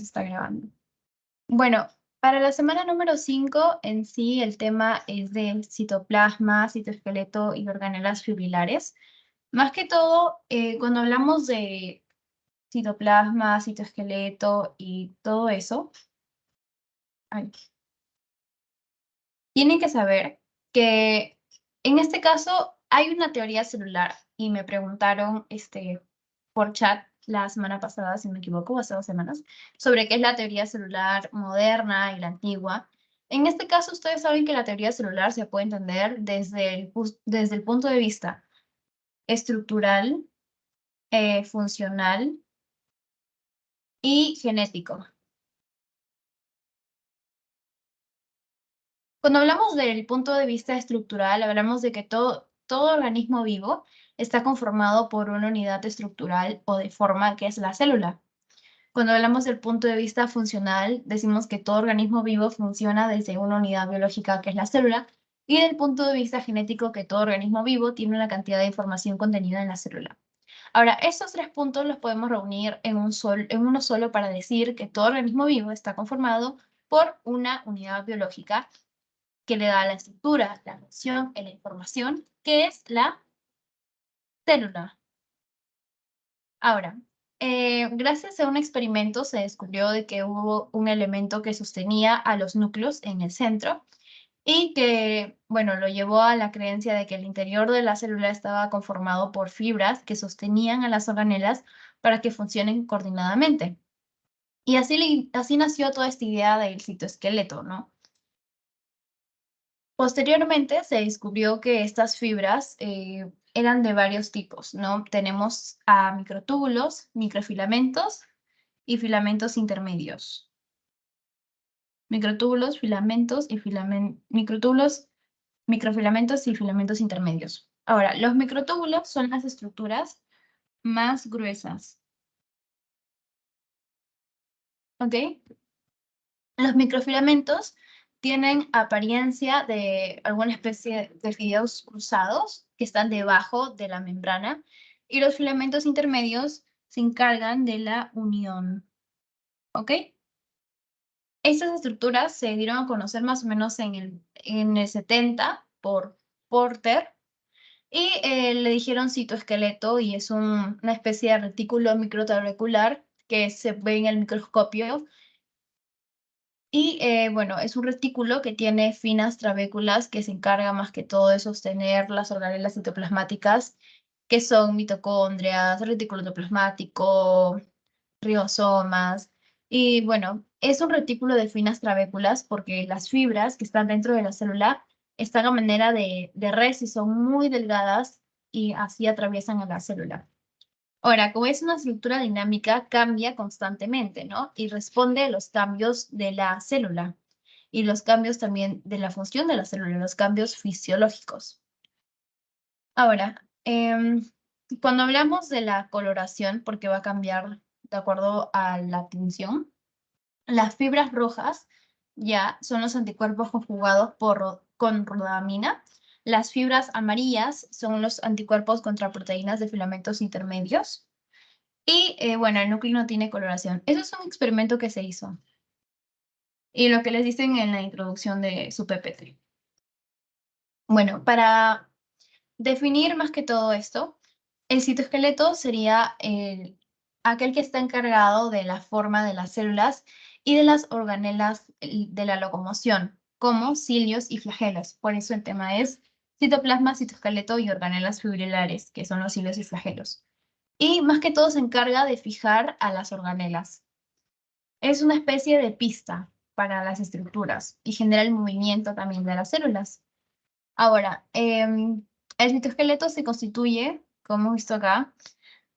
está grabando. Bueno, para la semana número 5, en sí, el tema es de citoplasma, citoesqueleto y organelas fibrilares. Más que todo, cuando hablamos de citoplasma, citoesqueleto y todo eso, ay, tienen que saber que en este caso hay una teoría celular y me preguntaron por chat la semana pasada, si no me equivoco, o hace 2 semanas, sobre qué es la teoría celular moderna y la antigua. En este caso, ustedes saben que la teoría celular se puede entender desde el punto de vista estructural, funcional y genético. Cuando hablamos del punto de vista estructural, hablamos de que todo organismo vivo está conformado por una unidad estructural o de forma que es la célula. Cuando hablamos del punto de vista funcional, decimos que todo organismo vivo funciona desde una unidad biológica que es la célula, y del punto de vista genético, que todo organismo vivo tiene una cantidad de información contenida en la célula. Ahora, estos 3 puntos los podemos reunir en uno solo para decir que todo organismo vivo está conformado por una unidad biológica que le da la estructura, la función y la información, que es la célula. Ahora, gracias a un experimento se descubrió de que hubo un elemento que sostenía a los núcleos en el centro y que, bueno, lo llevó a la creencia de que el interior de la célula estaba conformado por fibras que sostenían a las organelas para que funcionen coordinadamente. Y así nació toda esta idea del citoesqueleto, ¿no? Posteriormente se descubrió que estas fibras eran de varios tipos, ¿no? Tenemos a microtúbulos, microfilamentos y filamentos intermedios. Microtúbulos, filamentos y microtúbulos, microfilamentos y filamentos intermedios. Ahora, los microtúbulos son las estructuras más gruesas. ¿Ok? Los microfilamentos tienen apariencia de alguna especie de fideos cruzados que están debajo de la membrana, y los filamentos intermedios se encargan de la unión. ¿Ok? Estas estructuras se dieron a conocer más o menos en el 70 por Porter, y le dijeron citoesqueleto, y es una especie de retículo microtubular que se ve en el microscopio. Y bueno, es un retículo que tiene finas trabéculas que se encarga más que todo de sostener las organelas citoplasmáticas, que son mitocondrias, retículo endoplasmático, ribosomas. Y bueno, es un retículo de finas trabéculas porque las fibras que están dentro de la célula están a manera de res y son muy delgadas, y así atraviesan a la célula. Ahora, como es una estructura dinámica, cambia constantemente, ¿no? Y responde a los cambios de la célula y los cambios también de la función de la célula, los cambios fisiológicos. Ahora, cuando hablamos de la coloración, porque va a cambiar de acuerdo a la tinción, las fibras rojas ya son los anticuerpos conjugados con rodamina. Las fibras amarillas son los anticuerpos contra proteínas de filamentos intermedios. Y bueno, el núcleo no tiene coloración. Eso es un experimento que se hizo. Y lo que les dicen en la introducción de su PPT. Bueno, para definir más que todo esto, el citoesqueleto sería aquel que está encargado de la forma de las células y de las organelas de la locomoción, como cilios y flagelos. Por eso el tema es citoplasma, citoesqueleto y organelas fibrilares, que son los cilios y flagelos. Y más que todo se encarga de fijar a las organelas. Es una especie de pista para las estructuras y genera el movimiento también de las células. Ahora, el citoesqueleto se constituye, como hemos visto acá,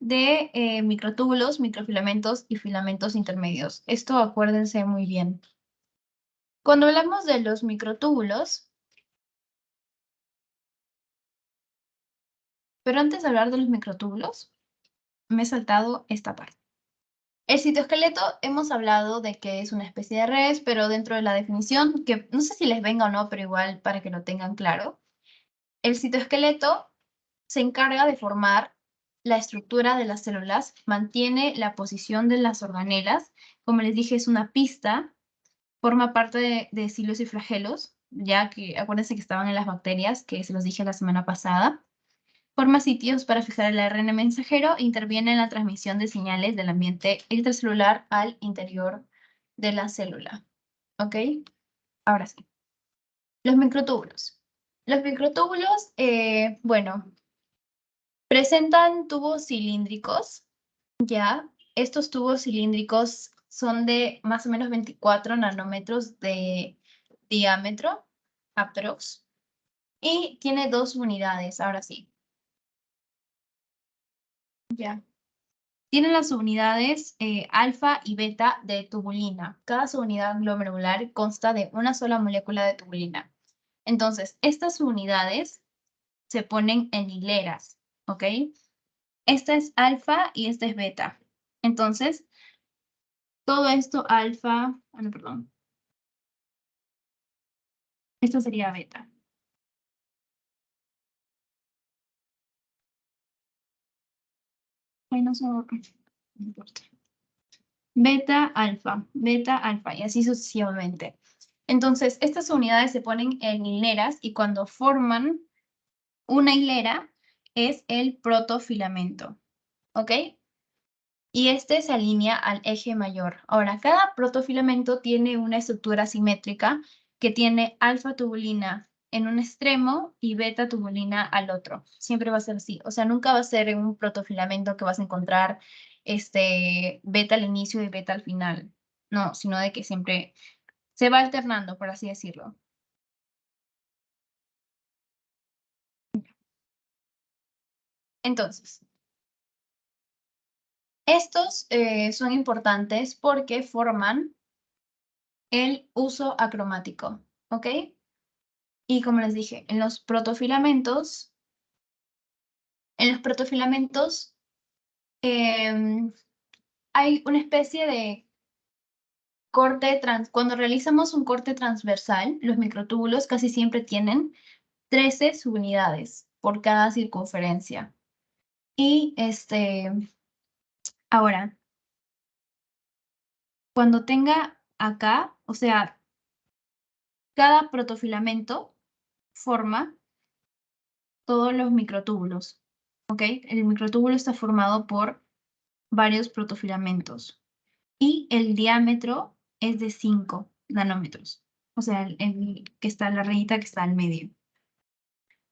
de microtúbulos, microfilamentos y filamentos intermedios. Esto acuérdense muy bien. Cuando hablamos de los microtúbulos, pero antes de hablar de los microtúbulos, me he saltado esta parte. El citoesqueleto hemos hablado de que es una especie de res, pero dentro de la definición, que no sé si les venga o no, pero igual para que lo tengan claro, el citoesqueleto se encarga de formar la estructura de las células, mantiene la posición de las organelas. Como les dije, es una pista, forma parte de cilios y flagelos, ya que acuérdense que estaban en las bacterias, que se los dije la semana pasada. Forma sitios para fijar el ARN mensajero, interviene en la transmisión de señales del ambiente extracelular al interior de la célula. ¿Ok? Ahora sí. Los microtúbulos. Los microtúbulos, bueno, presentan tubos cilíndricos, ¿ya? Estos tubos cilíndricos son de más o menos 24 nanómetros de diámetro, aprox, y tiene dos unidades, ahora sí. Ya. Tiene las subunidades alfa y beta de tubulina. Cada subunidad glomerular consta de una sola molécula de tubulina. Entonces, estas subunidades se ponen en hileras, ¿ok? Esta es alfa y esta es beta. Entonces, todo esto alfa, no, perdón. Esto sería beta. Ay, no sé, no importa. Beta, alfa, y así sucesivamente. Entonces, estas unidades se ponen en hileras y cuando forman una hilera es el protofilamento, ¿ok? Y este se alinea al eje mayor. Ahora, cada protofilamento tiene una estructura simétrica que tiene alfa tubulina en un extremo y beta tubulina al otro. Siempre va a ser así. O sea, nunca va a ser en un protofilamento que vas a encontrar beta al inicio y beta al final. No, sino de que siempre se va alternando, por así decirlo. Entonces, estos son importantes porque forman el uso acromático, ¿ok? Y como les dije, en los protofilamentos hay una especie de cuando realizamos un corte transversal, los microtúbulos casi siempre tienen 13 subunidades por cada circunferencia. Y ahora, cuando tenga acá, o sea, cada protofilamento forma todos los microtúbulos, ¿ok? El microtúbulo está formado por varios protofilamentos y el diámetro es de 5 nanómetros, o sea, el que está la rayita que está al medio.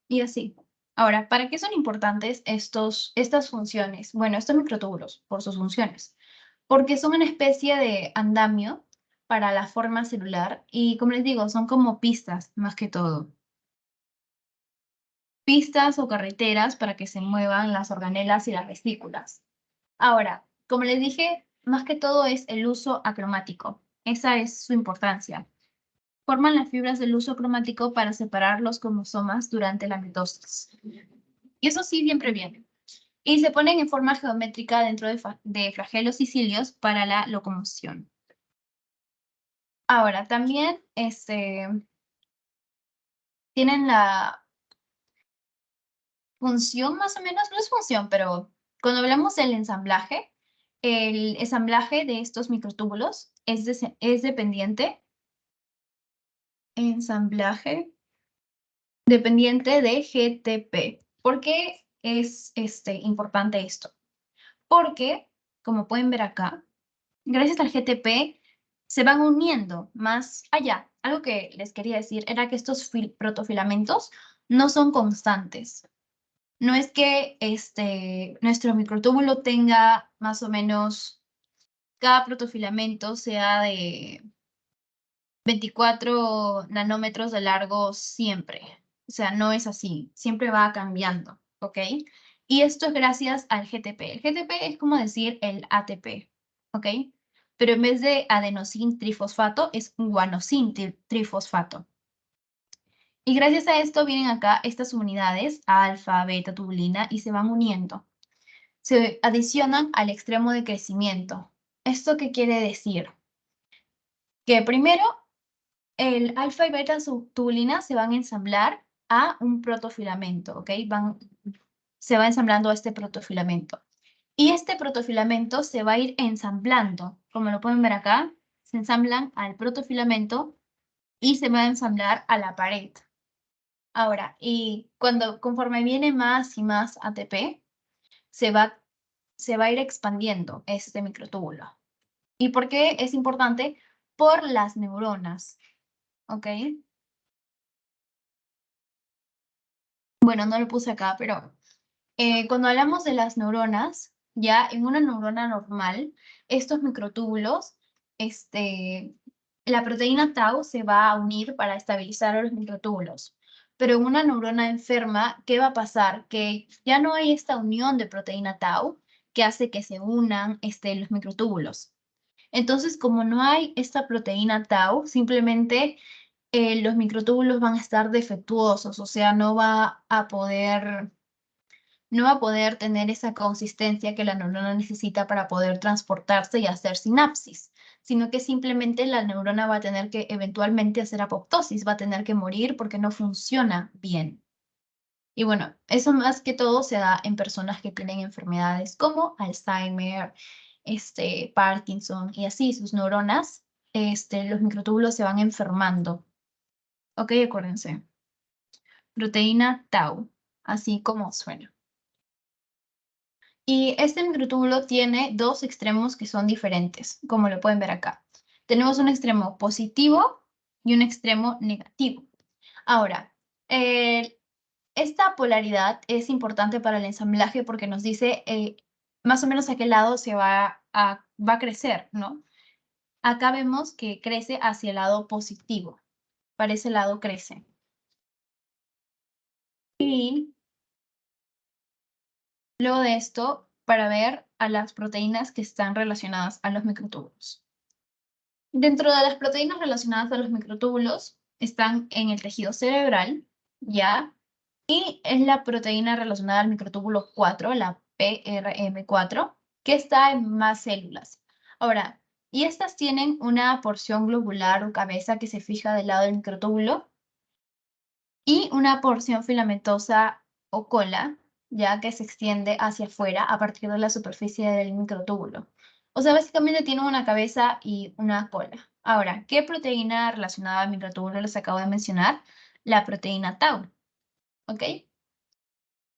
Y así. Ahora, ¿para qué son importantes estas funciones? Bueno, estos microtúbulos, por sus funciones, porque son una especie de andamio para la forma celular y, como les digo, son como pistas más que todo. Pistas o carreteras para que se muevan las organelas y las vesículas. Ahora, como les dije, más que todo es el uso acromático. Esa es su importancia. Forman las fibras del uso cromático para separar los cromosomas durante la mitosis. Y eso sí siempre viene. Y se ponen en forma geométrica dentro de flagelos y cilios para la locomoción. Ahora, también tienen la función más o menos, no es función, pero cuando hablamos del ensamblaje, el ensamblaje de estos microtúbulos es dependiente. Ensamblaje dependiente de GTP. ¿Por qué es importante esto? Porque, como pueden ver acá, gracias al GTP se van uniendo más allá. Algo que les quería decir era que estos protofilamentos no son constantes. No es que nuestro microtúbulo tenga más o menos, cada protofilamento sea de 24 nanómetros de largo siempre. O sea, no es así, siempre va cambiando, ¿ok? Y esto es gracias al GTP. El GTP es como decir el ATP, ¿ok? Pero en vez de adenosín trifosfato es guanosin trifosfato. Y gracias a esto vienen acá estas unidades, alfa, beta, tubulina, y se van uniendo. Se adicionan al extremo de crecimiento. ¿Esto qué quiere decir? Que primero el alfa y beta tubulina se van a ensamblar a un protofilamento, ¿ok? se va ensamblando a este protofilamento. Y este protofilamento se va a ir ensamblando. Como lo pueden ver acá, se ensamblan al protofilamento y se va a ensamblar a la pared. Ahora, y conforme viene más y más ATP, se va a ir expandiendo este microtúbulo. ¿Y por qué es importante? Por las neuronas, ¿ok? Bueno, no lo puse acá, pero cuando hablamos de las neuronas, ya en una neurona normal, estos microtúbulos, la proteína tau se va a unir para estabilizar a los microtúbulos. Pero en una neurona enferma, ¿qué va a pasar? Que ya no hay esta unión de proteína tau que hace que se unan los microtúbulos. Entonces, como no hay esta proteína tau, simplemente los microtúbulos van a estar defectuosos, o sea, no va a poder tener esa consistencia que la neurona necesita para poder transportarse y hacer sinapsis, sino que simplemente la neurona va a tener que eventualmente hacer apoptosis, va a tener que morir porque no funciona bien. Y bueno, eso más que todo se da en personas que tienen enfermedades como Alzheimer, Parkinson y así, sus neuronas, los microtúbulos se van enfermando. Ok, acuérdense. Proteína tau, así como suena. Y este microtúbulo tiene dos extremos que son diferentes, como lo pueden ver acá. Tenemos un extremo positivo y un extremo negativo. Ahora, esta polaridad es importante para el ensamblaje porque nos dice más o menos a qué lado va a crecer, ¿no? Acá vemos que crece hacia el lado positivo. Para ese lado crece. Y luego de esto, para ver a las proteínas que están relacionadas a los microtúbulos. Dentro de las proteínas relacionadas a los microtúbulos están en el tejido cerebral, ¿ya? Y es la proteína relacionada al microtúbulo 4, la PRM4, que está en más células. Ahora, y estas tienen una porción globular o cabeza que se fija del lado del microtúbulo y una porción filamentosa o cola, ya que se extiende hacia afuera a partir de la superficie del microtúbulo. O sea, básicamente tiene una cabeza y una cola. Ahora, ¿qué proteína relacionada al microtúbulo les acabo de mencionar? La proteína tau, ¿ok? Que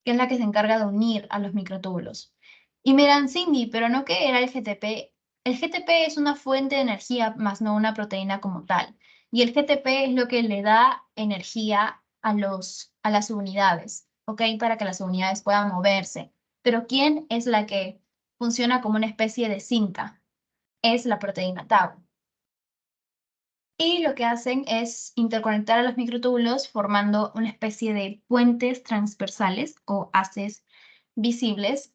es la que se encarga de unir a los microtúbulos. Y me dirán, Cindy, ¿pero no qué era el GTP? El GTP es una fuente de energía, más no una proteína como tal. Y el GTP es lo que le da energía a las unidades, ¿ok? Para que las unidades puedan moverse. Pero ¿quién es la que funciona como una especie de cinta? Es la proteína tau. Y lo que hacen es interconectar a los microtúbulos formando una especie de puentes transversales o haces visibles,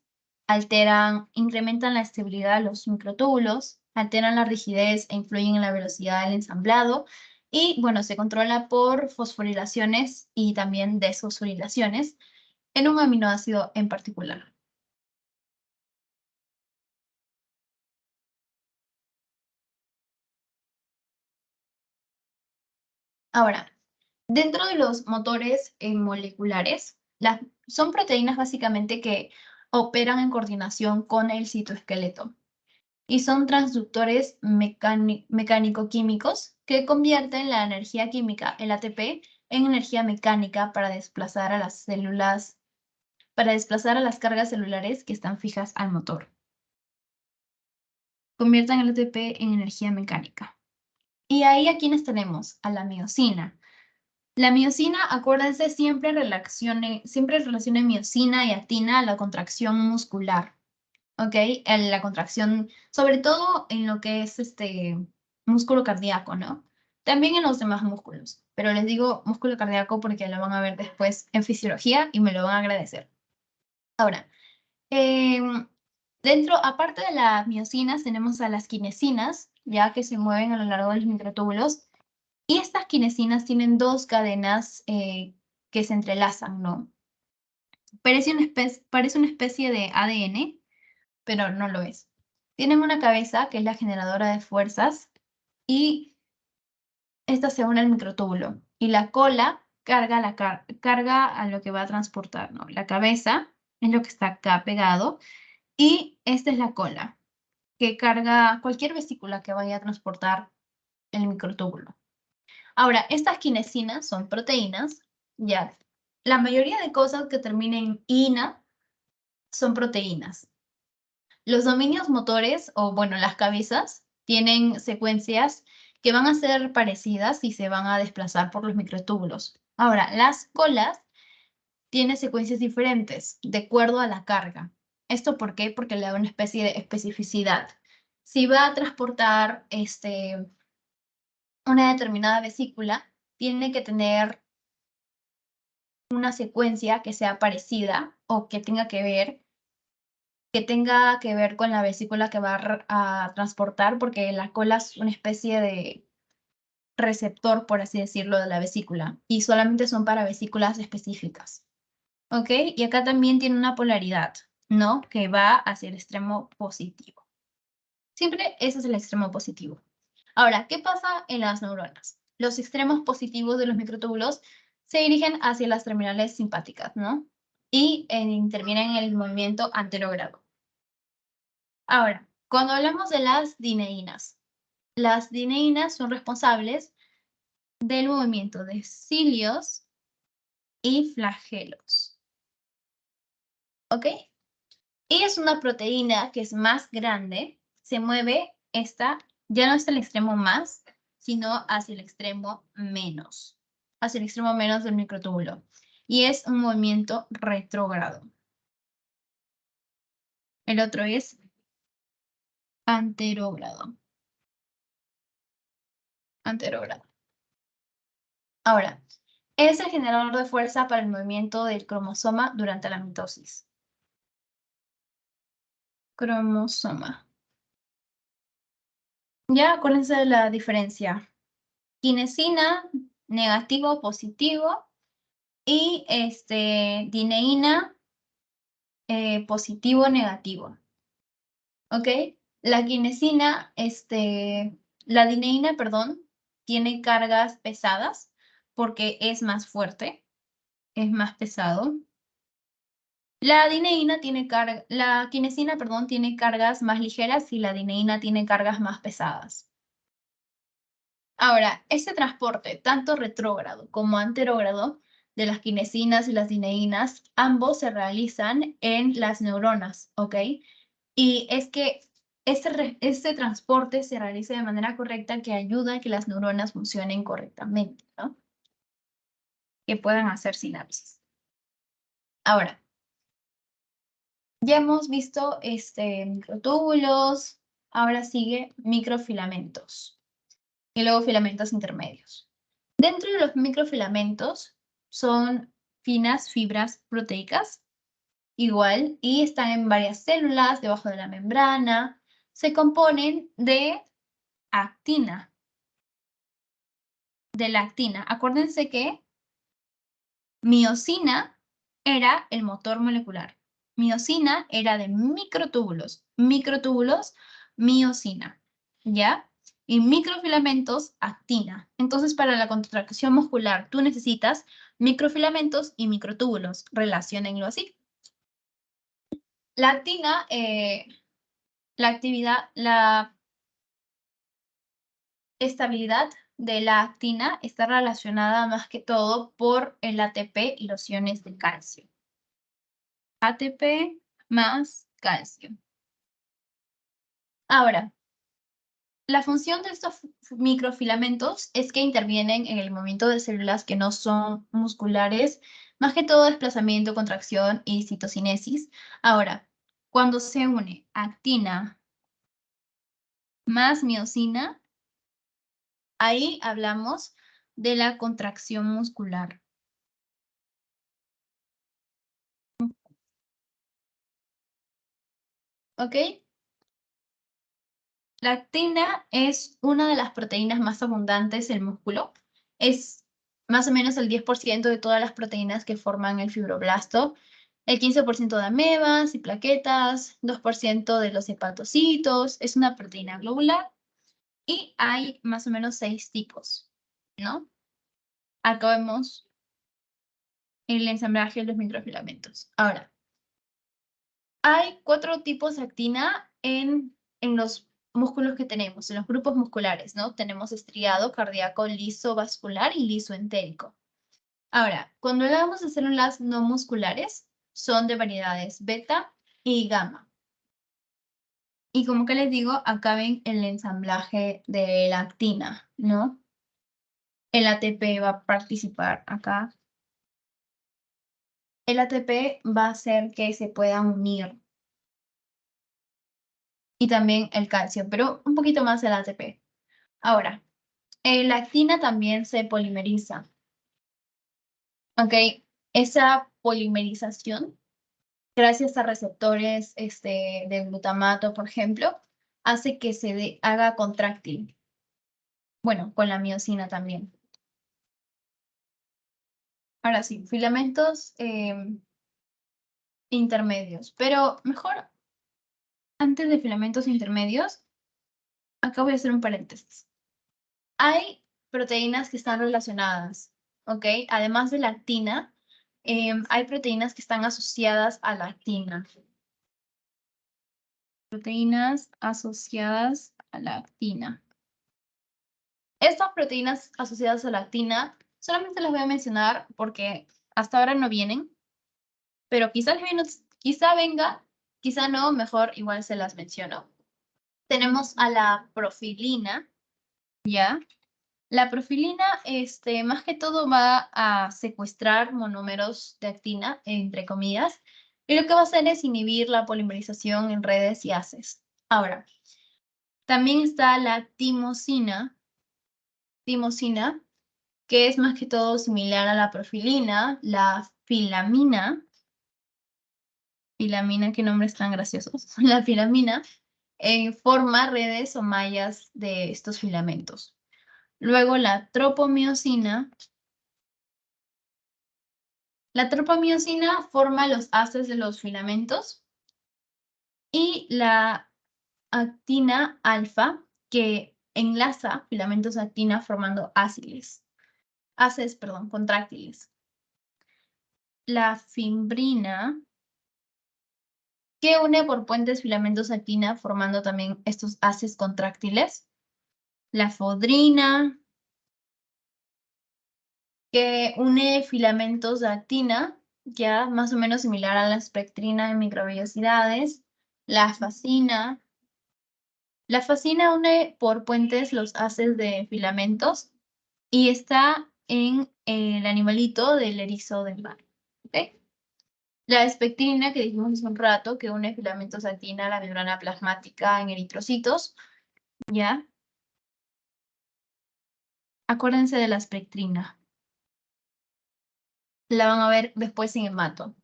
incrementan la estabilidad de los microtúbulos, alteran la rigidez e influyen en la velocidad del ensamblado y, bueno, se controla por fosforilaciones y también desfosforilaciones en un aminoácido en particular. Ahora, dentro de los motores moleculares, son proteínas básicamente que operan en coordinación con el citoesqueleto y son transductores mecánico-químicos que convierten la energía química, el ATP, en energía mecánica para desplazar a las células, para desplazar a las cargas celulares que están fijas al motor. Convierten el ATP en energía mecánica. Y ahí a quienes tenemos, a la miosina. La miosina, acuérdense, siempre relacione miosina y actina a la contracción muscular, ¿ok? La contracción, sobre todo en lo que es músculo cardíaco, ¿no? También en los demás músculos, pero les digo músculo cardíaco porque lo van a ver después en fisiología y me lo van a agradecer. Ahora, aparte de las miosinas, tenemos a las kinesinas, ya que se mueven a lo largo de los microtúbulos. Y estas kinesinas tienen dos cadenas que se entrelazan, ¿no? Parece una especie de ADN, pero no lo es. Tienen una cabeza que es la generadora de fuerzas y esta se une al microtúbulo. Y la cola carga a lo que va a transportar, ¿no? La cabeza es lo que está acá pegado, y esta es la cola, que carga cualquier vesícula que vaya a transportar el microtúbulo. Ahora, estas quinesinas son proteínas, ya. La mayoría de cosas que terminen en ina son proteínas. Los dominios motores, o bueno, las cabezas, tienen secuencias que van a ser parecidas y se van a desplazar por los microtúbulos. Ahora, las colas tienen secuencias diferentes de acuerdo a la carga. ¿Esto por qué? Porque le da una especie de especificidad. Si va a transportar una determinada vesícula, tiene que tener una secuencia que sea parecida o que tenga que ver con la vesícula que va a transportar, porque la cola es una especie de receptor, por así decirlo, de la vesícula, y solamente son para vesículas específicas. ¿Ok? Y acá también tiene una polaridad, ¿no? Que va hacia el extremo positivo. Siempre ese es el extremo positivo. Ahora, ¿qué pasa en las neuronas? Los extremos positivos de los microtúbulos se dirigen hacia las terminales simpáticas, ¿no? Y intervienen en el movimiento anterógrado. Ahora, cuando hablamos de las dineínas son responsables del movimiento de cilios y flagelos. ¿Ok? Y es una proteína que es más grande, se mueve ya no es el extremo más, sino hacia el extremo menos, del microtúbulo. Y es un movimiento retrógrado. El otro es anterógrado. Ahora, es el generador de fuerza para el movimiento del cromosoma durante la mitosis. Cromosoma. Ya acuérdense de la diferencia. Kinesina, negativo, positivo, y dineína, positivo, negativo. ¿Ok? La kinesina, la dineína, perdón, tiene cargas pesadas porque es más fuerte, es más pesado. La kinesina, perdón, tiene cargas más ligeras y la dineína tiene cargas más pesadas. Ahora, este transporte, tanto retrógrado como anterógrado, de las kinesinas y las dineínas, ambos se realizan en las neuronas, ¿ok? Y es que este transporte se realiza de manera correcta que ayuda a que las neuronas funcionen correctamente, ¿no? Que puedan hacer sinapsis. Ahora, ya hemos visto microtúbulos, ahora sigue microfilamentos y luego filamentos intermedios. Dentro de los microfilamentos son finas fibras proteicas, igual, y están en varias células debajo de la membrana. Se componen de actina, de lactina. Acuérdense que miosina era el motor molecular. Miosina era de microtúbulos. Microtúbulos, miosina. ¿Ya? Y microfilamentos, actina. Entonces, para la contracción muscular, tú necesitas microfilamentos y microtúbulos. Relaciónenlo así. La actina, la estabilidad de la actina está relacionada más que todo por el ATP y los iones de calcio. ATP más calcio. Ahora, la función de estos microfilamentos es que intervienen en el movimiento de células que no son musculares, más que todo desplazamiento, contracción y citocinesis. Ahora, cuando se une actina más miosina, ahí hablamos de la contracción muscular. ¿Ok? La actina es una de las proteínas más abundantes del músculo. Es más o menos el 10% de todas las proteínas que forman el fibroblasto, el 15% de amebas y plaquetas, 2% de los hepatocitos. Es una proteína globular y hay más o menos 6 tipos, ¿no? Acá vemos el ensamblaje de los microfilamentos. Ahora, Hay 4 tipos de actina en los músculos que tenemos, en los grupos musculares, ¿no? Tenemos estriado, cardíaco, liso, vascular y liso entérico. Ahora, cuando hablamos de células no musculares, son de variedades beta y gamma. Y como que les digo, acá ven el ensamblaje de la actina, ¿no? El ATP va a participar acá. El ATP va a hacer que se puedan unir. Y también el calcio, pero un poquito más el ATP. Ahora, la actina también se polimeriza, ¿ok? Esa polimerización, gracias a receptores del glutamato, por ejemplo, hace que se haga contráctil. Bueno, con la miosina también. Ahora sí, filamentos intermedios, pero mejor antes de filamentos intermedios, acá voy a hacer un paréntesis. Hay proteínas que están relacionadas, ¿ok? Además de la actina, hay proteínas que están asociadas a la actina. Proteínas asociadas a la actina. Estas proteínas asociadas a la actina solamente las voy a mencionar porque hasta ahora no vienen, pero quizá venga, quizá no, mejor igual se las menciono. Tenemos a la profilina, ¿ya? La profilina, más que todo va a secuestrar monómeros de actina, entre comillas, y lo que va a hacer es inhibir la polimerización en redes y haces. Ahora, también está la timosina, que es más que todo similar a la profilina, la filamina, qué nombres tan graciosos, la filamina, forma redes o mallas de estos filamentos. Luego la tropomiosina. La tropomiosina forma los haces de los filamentos y la actina alfa, que enlaza filamentos de actina formando haces, contráctiles. La fimbrina, que une por puentes filamentos de actina formando también estos haces contráctiles. La fodrina, que une filamentos de actina, ya más o menos similar a la espectrina en microvellosidades. La fascina. La fascina une por puentes los haces de filamentos y está en el animalito del erizo del mar. ¿Okay? La espectrina, que dijimos hace un rato, que une filamentos de actina a la membrana plasmática en eritrocitos, ¿ya? Acuérdense de la espectrina. La van a ver después en hemato.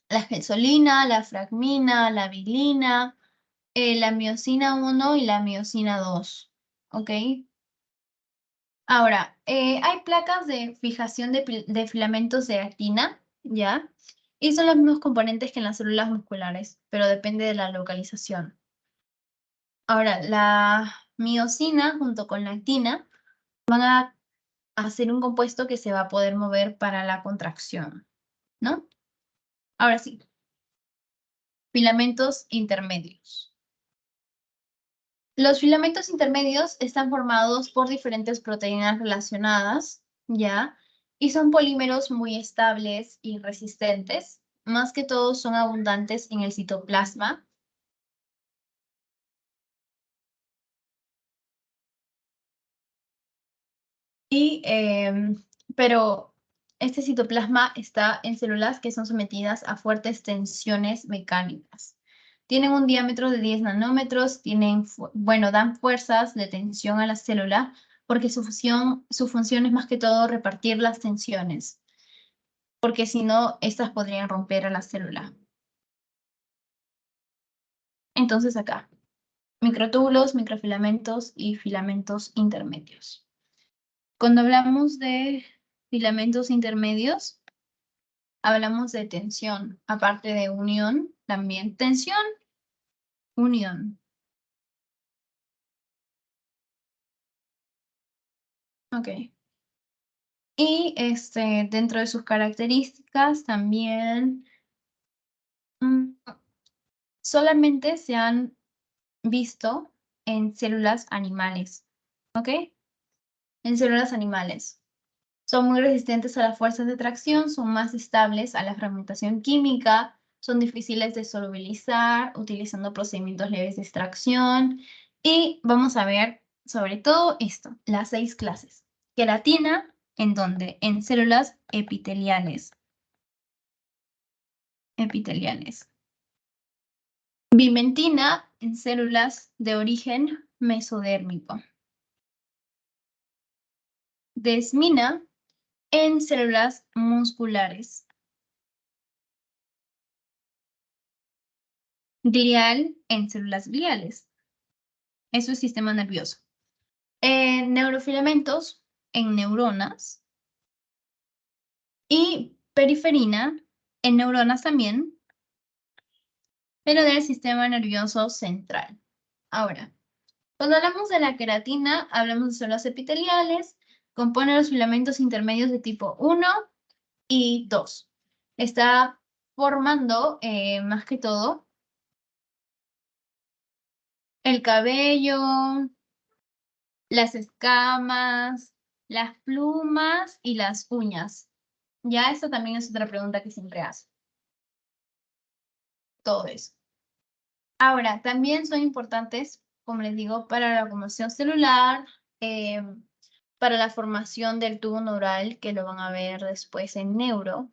La gelsolina, la fragmina, la vilina, la miosina 1 y la miosina 2, ¿ok? Ahora, hay placas de fijación de filamentos de actina, ¿ya? Y son los mismos componentes que en las células musculares, pero depende de la localización. Ahora, la miosina junto con la actina van a hacer un compuesto que se va a poder mover para la contracción, ¿no? Ahora sí, filamentos intermedios. Los filamentos intermedios están formados por diferentes proteínas relacionadas, ¿ya? Y son polímeros muy estables y resistentes. Más que todo son abundantes en el citoplasma. Pero este citoplasma está en células que son sometidas a fuertes tensiones mecánicas. Tienen un diámetro de 10 nanómetros, dan fuerzas de tensión a la célula porque su función es más que todo repartir las tensiones, porque si no, estas podrían romper a la célula. Entonces acá, microtúbulos, microfilamentos y filamentos intermedios. Cuando hablamos de filamentos intermedios, hablamos de tensión, aparte de unión, también tensión, unión. Ok. Y dentro de sus características también Mm, solamente se han visto en células animales, ¿ok? En células animales. Son muy resistentes a las fuerzas de tracción, son más estables a la fragmentación química, son difíciles de solubilizar utilizando procedimientos leves de extracción. Y vamos a ver sobre todo esto, las 6 clases. Queratina, ¿en dónde? En células epiteliales. Epiteliales. Bimentina en células de origen mesodérmico. Desmina en células musculares. Glial en células gliales. Eso es sistema nervioso. Neurofilamentos en neuronas. Y periferina en neuronas también, pero del sistema nervioso central. Ahora, cuando hablamos de la queratina, hablamos de células epiteliales, compone los filamentos intermedios de tipo 1 y 2. Está formando, más que todo, el cabello, las escamas, las plumas y las uñas. Ya esta también es otra pregunta que siempre hace. Todo eso. Ahora, también son importantes, como les digo, para la locomoción celular, para la formación del tubo neural, que lo van a ver después en neuro.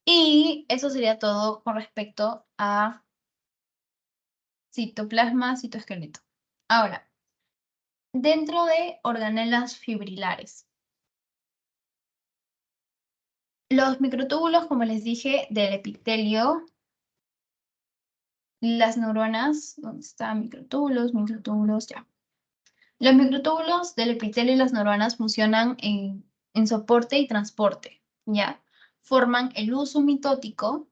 Y eso sería todo con respecto a citoplasma, citoesqueleto. Ahora, dentro de organelas fibrilares. Los microtúbulos, como les dije, del epitelio, las neuronas, ¿dónde están microtúbulos? Microtúbulos, ya. Los microtúbulos del epitelio y las neuronas funcionan en soporte y transporte, ¿ya? Forman el uso mitótico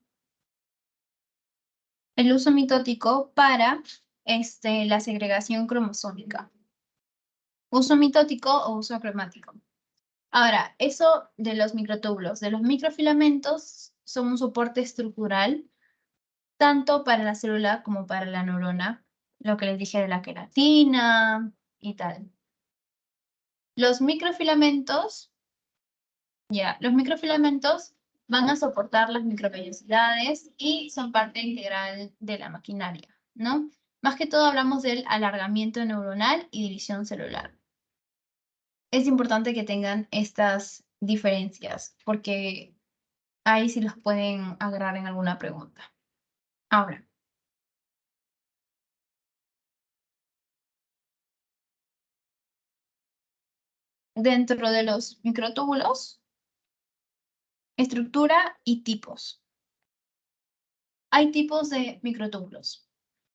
para la segregación cromosómica. Uso mitótico o uso cromático. Ahora, eso de los microtúbulos, de los microfilamentos, son un soporte estructural tanto para la célula como para la neurona, lo que les dije de la queratina y tal. Los microfilamentos, los microfilamentos van a soportar las microvellosidades y son parte integral de la maquinaria, ¿no? Más que todo hablamos del alargamiento neuronal y división celular. Es importante que tengan estas diferencias porque ahí sí los pueden agarrar en alguna pregunta. Ahora, dentro de los microtúbulos, estructura y tipos. Hay tipos de microtúbulos.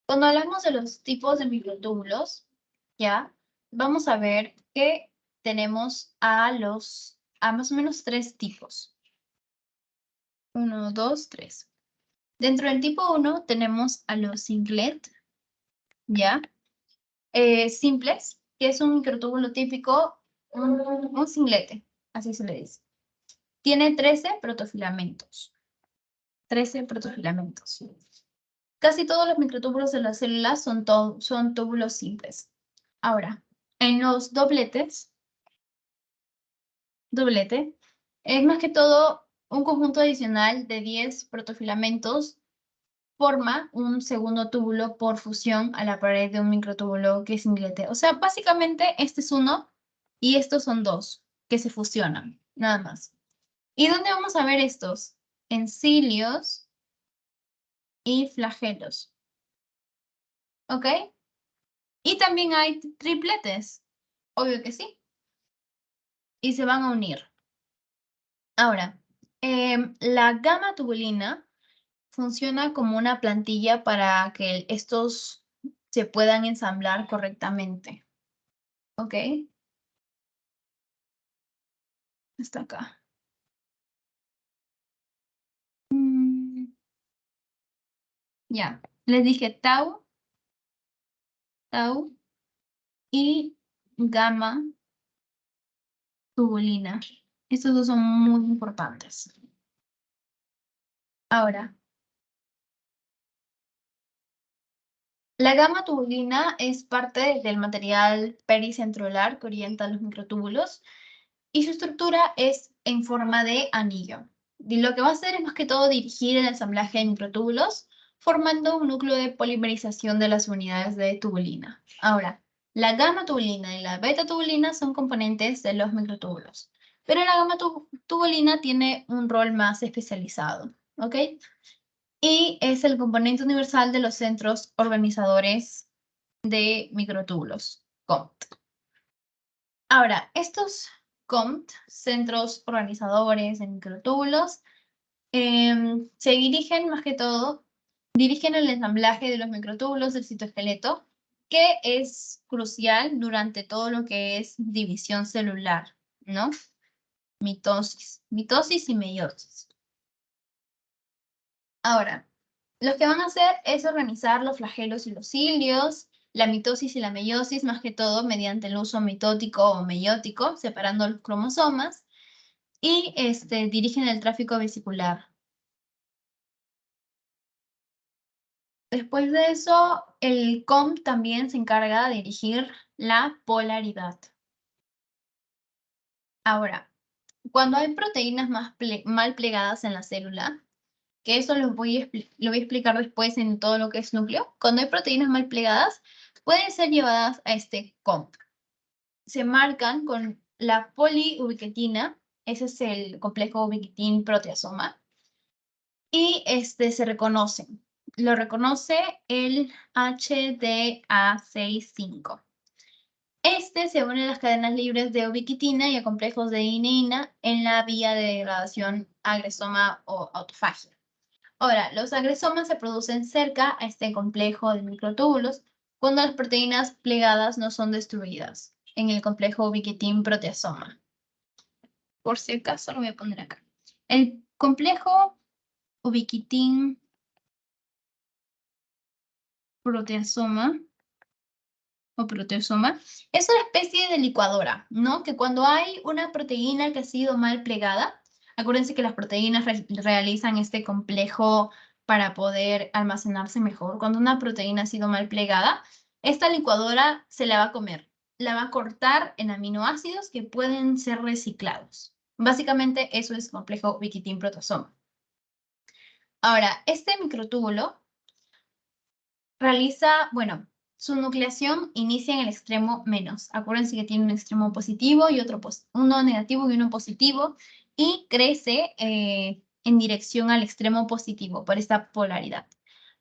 Cuando hablamos de los tipos de microtúbulos, ya, vamos a ver que tenemos a más o menos 3 tipos. 1, 2, 3. Dentro del tipo 1 tenemos a los singlet, ya, simples, que es un microtúbulo típico, un singlete, así se le dice. Tiene 13 protofilamentos. 13 protofilamentos. Casi todos los microtúbulos de las células son túbulos simples. Ahora, en los dobletes, es más que todo un conjunto adicional de 10 protofilamentos forma un segundo túbulo por fusión a la pared de un microtúbulo que es singlete. O sea, básicamente este es uno y estos son dos que se fusionan, nada más. ¿Y dónde vamos a ver estos? En cilios y flagelos. ¿Ok? Y también hay tripletes. Obvio que sí. Y se van a unir. Ahora, la gama tubulina funciona como una plantilla para que estos se puedan ensamblar correctamente. ¿Ok? Está acá. Ya. Les dije tau y gamma tubulina. Estos dos son muy importantes. Ahora, La gama tubulina es parte del material pericentrolar que orienta los microtúbulos y su estructura es en forma de anillo. Y lo que va a hacer es más que todo dirigir el ensamblaje de microtúbulos, formando un núcleo de polimerización de las unidades de tubulina. Ahora, la gamma tubulina y la beta tubulina son componentes de los microtúbulos, pero la gamma tubulina tiene un rol más especializado, ¿ok? Y es el componente universal de los centros organizadores de microtúbulos, COMT. Ahora, estos COMT, centros organizadores de microtúbulos, se dirigen más que todo, dirigen el ensamblaje de los microtúbulos del citoesqueleto, que es crucial durante todo lo que es división celular, ¿no? Mitosis y meiosis. Ahora, lo que van a hacer es organizar los flagelos y los cilios, la mitosis y la meiosis, más que todo mediante el uso mitótico o meiótico, separando los cromosomas, y dirigen el tráfico vesicular. Después de eso, el COM también se encarga de dirigir la polaridad. Ahora, cuando hay proteínas mal plegadas en la célula, que eso lo voy a explicar después en todo lo que es núcleo, cuando hay proteínas mal plegadas, pueden ser llevadas a este COM. Se marcan con la poliubiquitina, ese es el complejo ubiquitin proteasoma, y se reconocen. Lo reconoce el HDA65. Se une a las cadenas libres de ubiquitina y a complejos de ineína en la vía de degradación agresoma o autofagia. Ahora, los agresomas se producen cerca a este complejo de microtúbulos cuando las proteínas plegadas no son destruidas en el complejo ubiquitin proteasoma. Por si acaso lo voy a poner acá. El complejo ubiquitin proteasoma o proteasoma es una especie de licuadora, ¿no? Que cuando hay una proteína que ha sido mal plegada, acuérdense que las proteínas realizan este complejo para poder almacenarse mejor. Cuando una proteína ha sido mal plegada, esta licuadora se la va a comer. La va a cortar en aminoácidos que pueden ser reciclados. Básicamente eso es complejo ubiquitin proteasoma. Ahora, este microtúbulo realiza, bueno, su nucleación inicia en el extremo menos. Acuérdense que tiene un extremo positivo y uno negativo y uno positivo, y crece en dirección al extremo positivo por esta polaridad.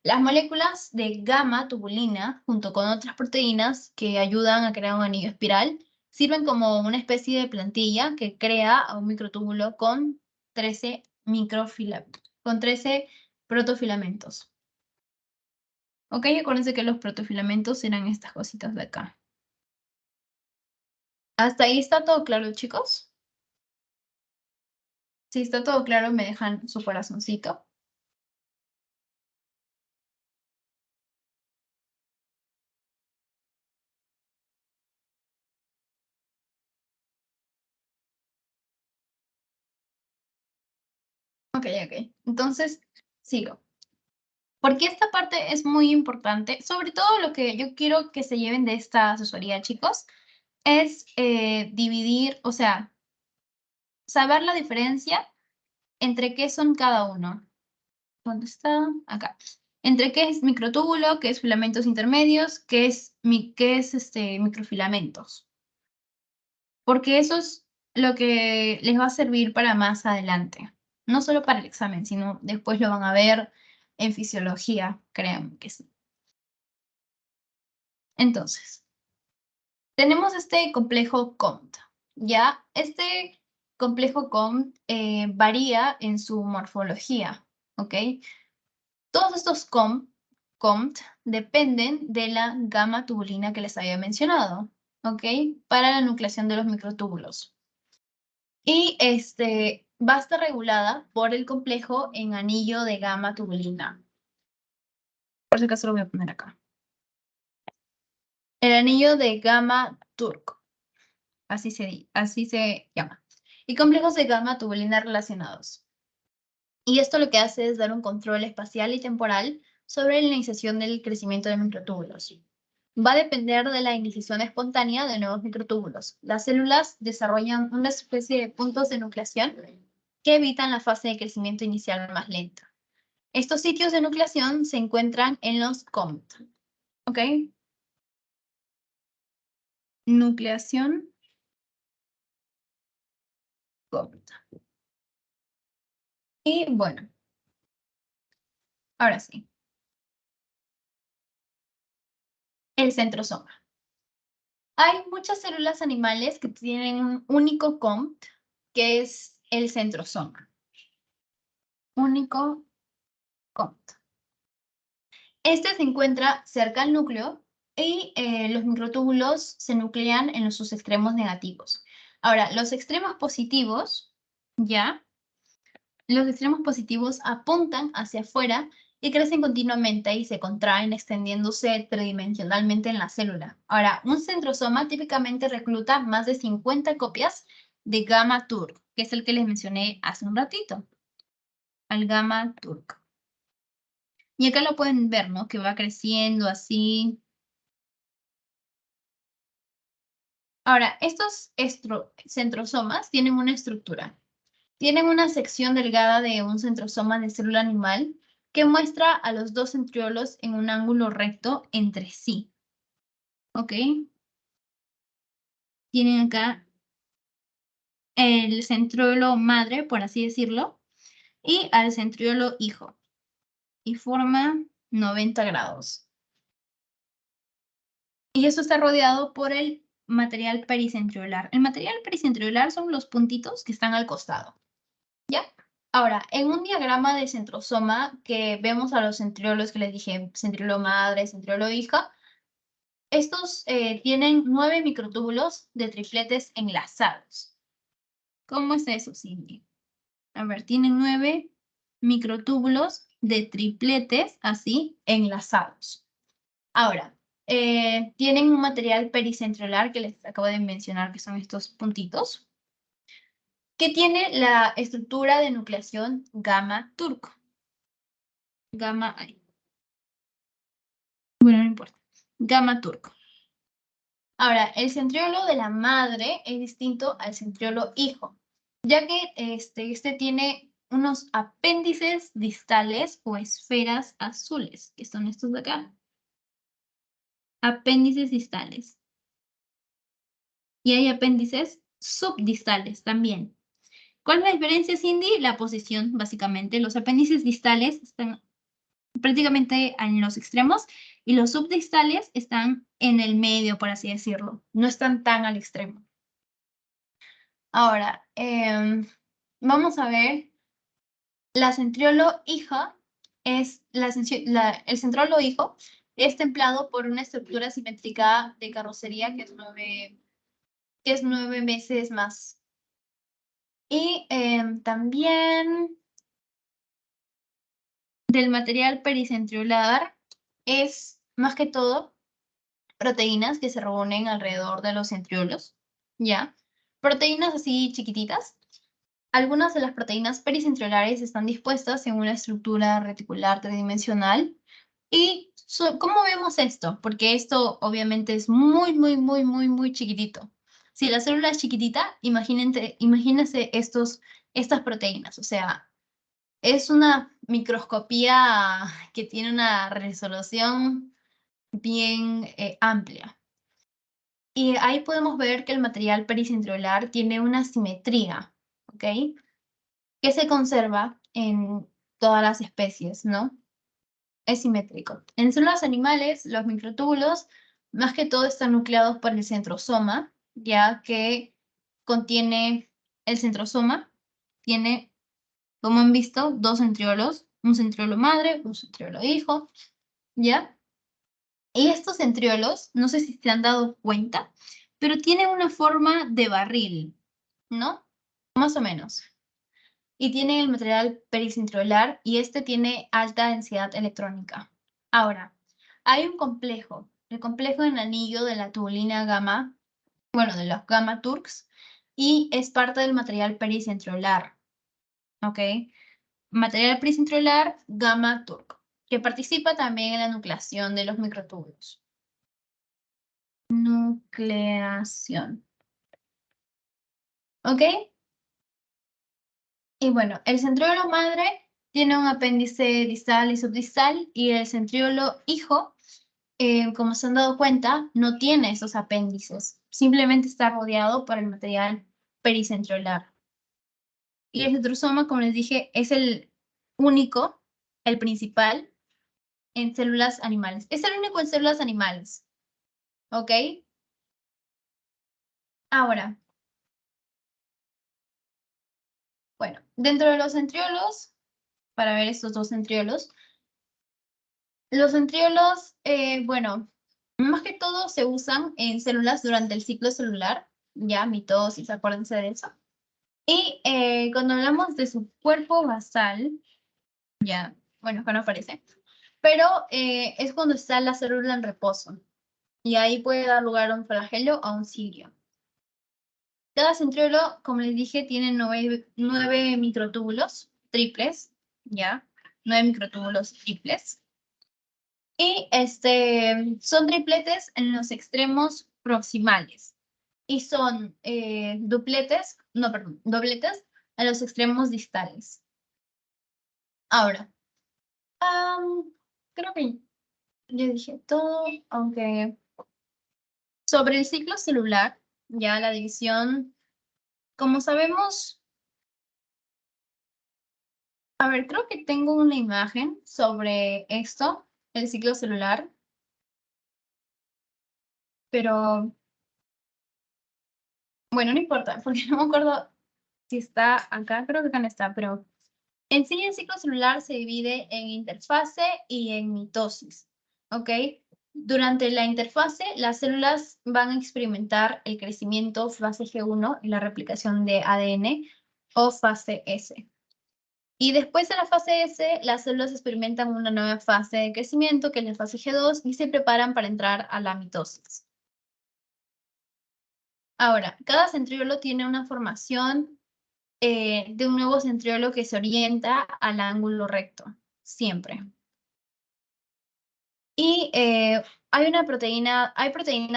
Las moléculas de gamma tubulina, junto con otras proteínas que ayudan a crear un anillo espiral, sirven como una especie de plantilla que crea un microtúbulo con 13 protofilamentos. Ok, acuérdense que los protofilamentos eran estas cositas de acá. ¿Hasta ahí está todo claro, chicos? Si está todo claro, me dejan su corazoncito. Ok. Entonces, sigo. Porque esta parte es muy importante. Sobre todo lo que yo quiero que se lleven de esta asesoría, chicos, es dividir, o sea, saber la diferencia entre qué son cada uno. ¿Dónde está? Acá. Entre qué es microtúbulo, qué es filamentos intermedios, qué es microfilamentos. Porque eso es lo que les va a servir para más adelante. No solo para el examen, sino después lo van a ver en fisiología, créanme que sí. Entonces, tenemos este complejo COMT, ¿ya? Este complejo COMT varía en su morfología, ¿ok? Todos estos COMT dependen de la gamma tubulina que les había mencionado, ¿ok? Para la nucleación de los microtúbulos. Y va a estar regulada por el complejo en anillo de gamma tubulina. Por si acaso lo voy a poner acá. El anillo de gamma turco. Así se llama. Y complejos de gamma tubulina relacionados. Y esto lo que hace es dar un control espacial y temporal sobre la iniciación del crecimiento de microtúbulos. Va a depender de la iniciación espontánea de nuevos microtúbulos. Las células desarrollan una especie de puntos de nucleación que evitan la fase de crecimiento inicial más lenta. Estos sitios de nucleación se encuentran en los COMT. ¿Ok? Nucleación COMT. Y bueno, ahora sí. El centrosoma. Hay muchas células animales que tienen un único COMT, que es el centrosoma. Único COMT. Este se encuentra cerca al núcleo y los microtúbulos se nuclean en sus extremos negativos. Ahora, los extremos positivos, ¿ya? Los extremos positivos apuntan hacia afuera y crecen continuamente y se contraen extendiéndose tridimensionalmente en la célula. Ahora, un centrosoma típicamente recluta más de 50 copias de gamma turc, que es el que les mencioné hace un ratito, al gamma turc. Y acá lo pueden ver, ¿no? Que va creciendo así. Ahora, estos centrosomas tienen una estructura. Tienen una sección delgada de un centrosoma de célula animal que muestra a los dos centriolos en un ángulo recto entre sí. ¿Ok? Tienen acá el centriolo madre, por así decirlo, y al centriolo hijo. Y forma 90 grados. Y eso está rodeado por el material pericentriolar. El material pericentriolar son los puntitos que están al costado. ¿Ya? Ahora, en un diagrama de centrosoma que vemos a los centriolos que les dije, centriolo madre, centriolo hija, estos tienen 9 microtúbulos de tripletes enlazados. ¿Cómo es eso, Cindy? A ver, tienen 9 microtúbulos de tripletes así enlazados. Ahora, tienen un material pericentriolar que les acabo de mencionar, que son estos puntitos, que tiene la estructura de nucleación gamma turco. Gamma, bueno, no importa. Gamma turco. Ahora, el centriolo de la madre es distinto al centriolo hijo, ya que este tiene unos apéndices distales o esferas azules, que son estos de acá. Apéndices distales. Y hay apéndices subdistales también. ¿Cuál es la diferencia, Cindy? La posición, básicamente. Los apéndices distales están prácticamente en los extremos y los subdistales están en el medio, por así decirlo. No están tan al extremo. Ahora, vamos a ver. La centriolo hija es el centriolo hijo es templado por una estructura simétrica de carrocería que es 9 veces más. Y también del material pericentriolar es más que todo proteínas que se reúnen alrededor de los centriolos, ¿ya? Proteínas así chiquititas. Algunas de las proteínas pericentriolares están dispuestas en una estructura reticular tridimensional. ¿Y cómo vemos esto? Porque esto obviamente es muy, muy, muy, muy, muy chiquitito. Si la célula es chiquitita, imagínense estas proteínas. O sea, es una microscopía que tiene una resolución bien amplia. Y ahí podemos ver que el material pericentriolar tiene una simetría, ¿ok? Que se conserva en todas las especies, ¿no? Es simétrico. En células animales, los microtúbulos, más que todo, están nucleados por el centrosoma, ya que contiene el centrosoma, tiene, como han visto, dos centriolos, un centriolo madre, un centriolo hijo, ¿ya? Y estos centriolos, no sé si se han dado cuenta, pero tienen una forma de barril, ¿no? Más o menos. Y tienen el material pericentriolar y este tiene alta densidad electrónica. Ahora, hay un complejo, el complejo en anillo de la tubulina gamma, bueno, de los gamma turcs, y es parte del material pericentriolar, ¿ok? Material pericentriolar gamma turco. que participa también en la nucleación de los microtúbulos. Nucleación. ¿Ok? Y bueno, el centríolo madre tiene un apéndice distal y subdistal, y el centríolo hijo, como se han dado cuenta, no tiene esos apéndices. Simplemente está rodeado por el material pericentriolar. Y el centrosoma, como les dije, es el único, el principal, en células animales. Es el único en células animales. ¿Ok? Ahora, bueno, dentro de los centriolos, para ver estos dos centriolos, los centriolos, bueno, más que todo se usan en células durante el ciclo celular, ya, mitosis, acuérdense de eso. Y cuando hablamos de su cuerpo basal, ya, bueno, acá no aparece, pero es cuando está la célula en reposo, y ahí puede dar lugar a un flagelo o a un cirio. Cada centriolo, como les dije, tiene 9 microtúbulos triples, ¿ya? 9 microtúbulos triples. Y son tripletes en los extremos proximales. Y son dobletes a los extremos distales. Ahora, creo que ya dije todo, aunque sobre el ciclo celular, ya la división, como sabemos, a ver, creo que tengo una imagen sobre esto, el ciclo celular, pero bueno, no importa, porque no me acuerdo si está acá, creo que acá no está, pero en sí el ciclo celular se divide en interfase y en mitosis, ¿ok? Durante la interfase, las células van a experimentar el crecimiento fase G1 y la replicación de ADN, o fase S. Y después de la fase S, las células experimentan una nueva fase de crecimiento, que es la fase G2, y se preparan para entrar a la mitosis. Ahora, cada centriolo tiene una formación de un nuevo centriolo que se orienta al ángulo recto, siempre. Y hay proteínas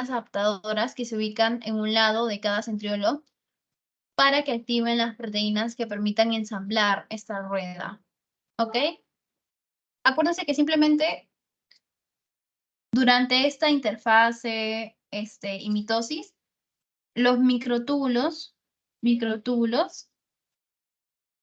adaptadoras que se ubican en un lado de cada centriolo para que activen las proteínas que permitan ensamblar esta rueda, ¿ok? Acuérdense que simplemente durante esta interfase y mitosis, los microtúbulos,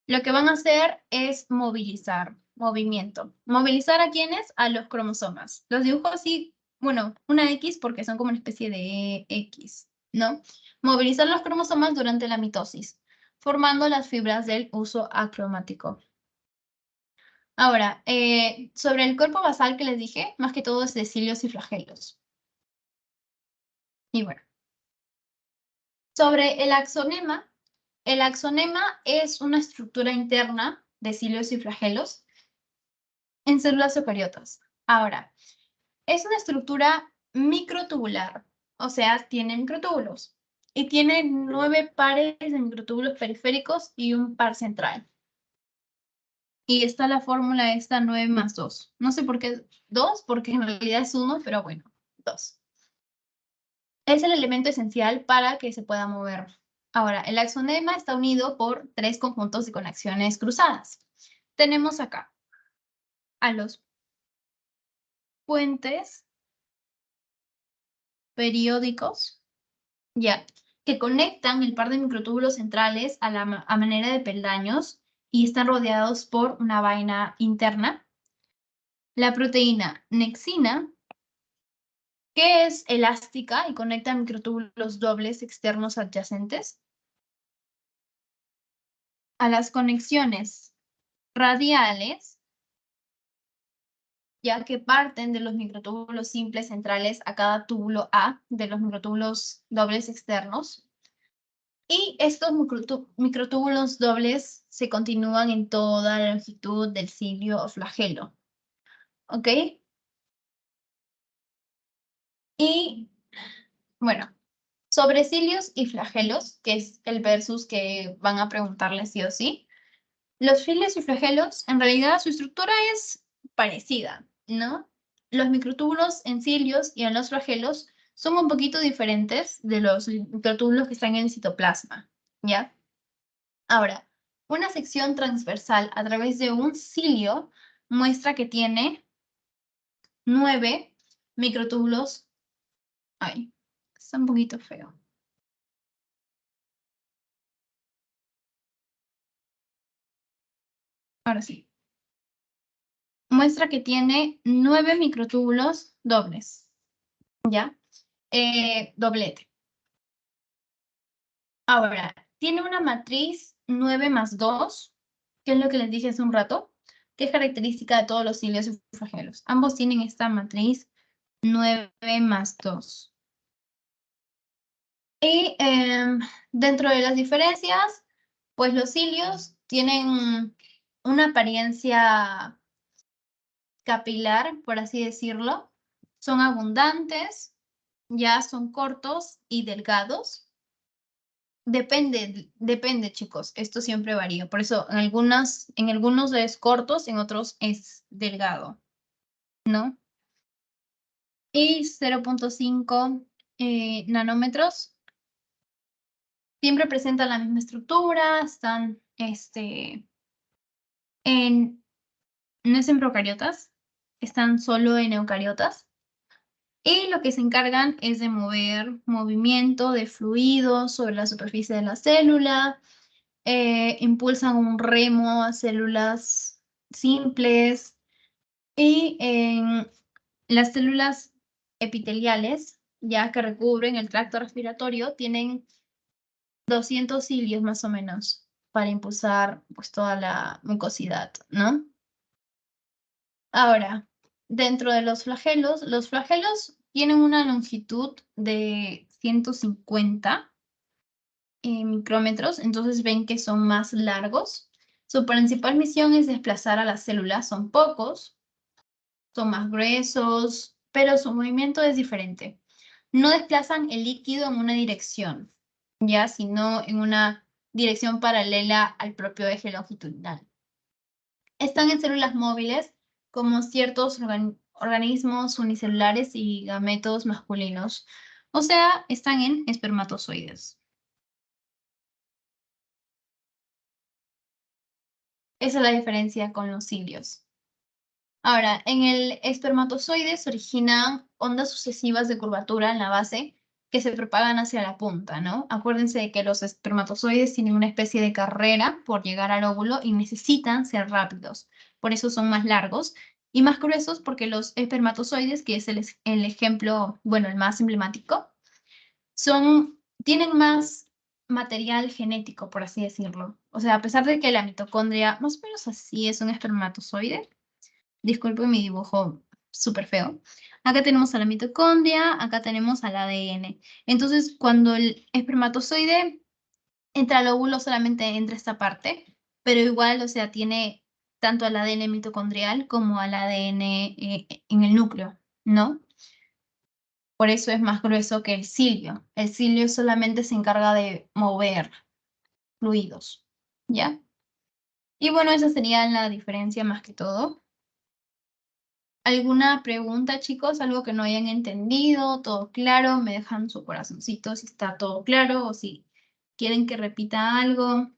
lo que van a hacer es movimiento. ¿Movilizar a quiénes? A los cromosomas. Los dibujo así, bueno, una X porque son como una especie de X, ¿no? Movilizar los cromosomas durante la mitosis, formando las fibras del uso acromático. Ahora, sobre el cuerpo basal que les dije, más que todo es de cilios y flagelos. Y bueno, sobre el axonema es una estructura interna de cilios y flagelos en células eucariotas. Ahora, es una estructura microtubular, o sea, tiene microtúbulos. Y tiene 9 pares de microtúbulos periféricos y un par central. Y está la fórmula esta 9 más 2. No sé por qué 2, porque en realidad es 1, pero bueno, 2. Es el elemento esencial para que se pueda mover. Ahora, el axonema está unido por 3 conjuntos de conexiones cruzadas. Tenemos acá a los puentes periódicos, ya, que conectan el par de microtúbulos centrales a manera de peldaños y están rodeados por una vaina interna. La proteína nexina, que es elástica y conecta microtúbulos dobles externos adyacentes. A las conexiones radiales, ya que parten de los microtúbulos simples centrales a cada túbulo A de los microtúbulos dobles externos. Y estos microtúbulos dobles se continúan en toda la longitud del cilio o flagelo. ¿Ok? Y bueno, sobre cilios y flagelos, que es el versus que van a preguntarle sí o sí. Los cilios y flagelos, en realidad su estructura es parecida, ¿no? Los microtúbulos en cilios y en los flagelos son un poquito diferentes de los microtúbulos que están en el citoplasma, ¿ya? Ahora, una sección transversal a través de un cilio muestra que tiene 9 microtúbulos. Ay, está un poquito feo. Ahora sí. Muestra que tiene 9 microtúbulos dobles, ¿ya? Doblete. Ahora, tiene una matriz 9 más 2, que es lo que les dije hace un rato, que es característica de todos los cilios y flagelos. Ambos tienen esta matriz 9 más 2. Y dentro de las diferencias, pues los cilios tienen una apariencia capilar, por así decirlo. Son abundantes, ya son cortos y delgados. Depende, chicos. Esto siempre varía. Por eso en algunos es cortos, en otros es delgado, ¿no? Y 0.5 nanómetros. Siempre presentan la misma estructura, están no es en procariotas, están solo en eucariotas. Y lo que se encargan es de mover movimiento de fluidos sobre la superficie de la célula, impulsan un remo a células simples y en las células epiteliales, ya que recubren el tracto respiratorio, tienen 200 cilios más o menos para impulsar pues toda la mucosidad, ¿no? Ahora, dentro de los flagelos tienen una longitud de 150 micrómetros, entonces ven que son más largos. Su principal misión es desplazar a las células, son pocos, son más gruesos, pero su movimiento es diferente. No desplazan el líquido en una dirección, ya, sino en una dirección paralela al propio eje longitudinal. Están en células móviles como ciertos organismos unicelulares y gametos masculinos, o sea, están en espermatozoides. Esa es la diferencia con los cilios. Ahora, en el espermatozoide se originan ondas sucesivas de curvatura en la base que se propagan hacia la punta, ¿no? Acuérdense de que los espermatozoides tienen una especie de carrera por llegar al óvulo y necesitan ser rápidos. Por eso son más largos y más gruesos porque los espermatozoides, que es el ejemplo, bueno, el más emblemático, tienen más material genético, por así decirlo. O sea, a pesar de que la mitocondria, más o menos así es un espermatozoide. Disculpen mi dibujo súper feo. Acá tenemos a la mitocondria, acá tenemos al ADN. Entonces, cuando el espermatozoide entra al óvulo, solamente entra esta parte, pero igual, o sea, tiene tanto al ADN mitocondrial como al ADN en el núcleo, ¿no? Por eso es más grueso que el cilio. El cilio solamente se encarga de mover fluidos, ¿ya? Y bueno, esa sería la diferencia más que todo. ¿Alguna pregunta, chicos? ¿Algo que no hayan entendido? ¿Todo claro? Me dejan su corazoncito si está todo claro o si quieren que repita algo.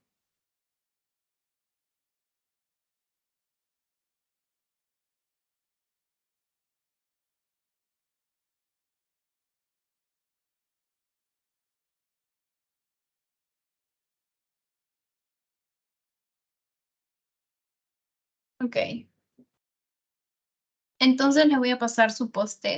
Ok. Entonces les voy a pasar su post-it.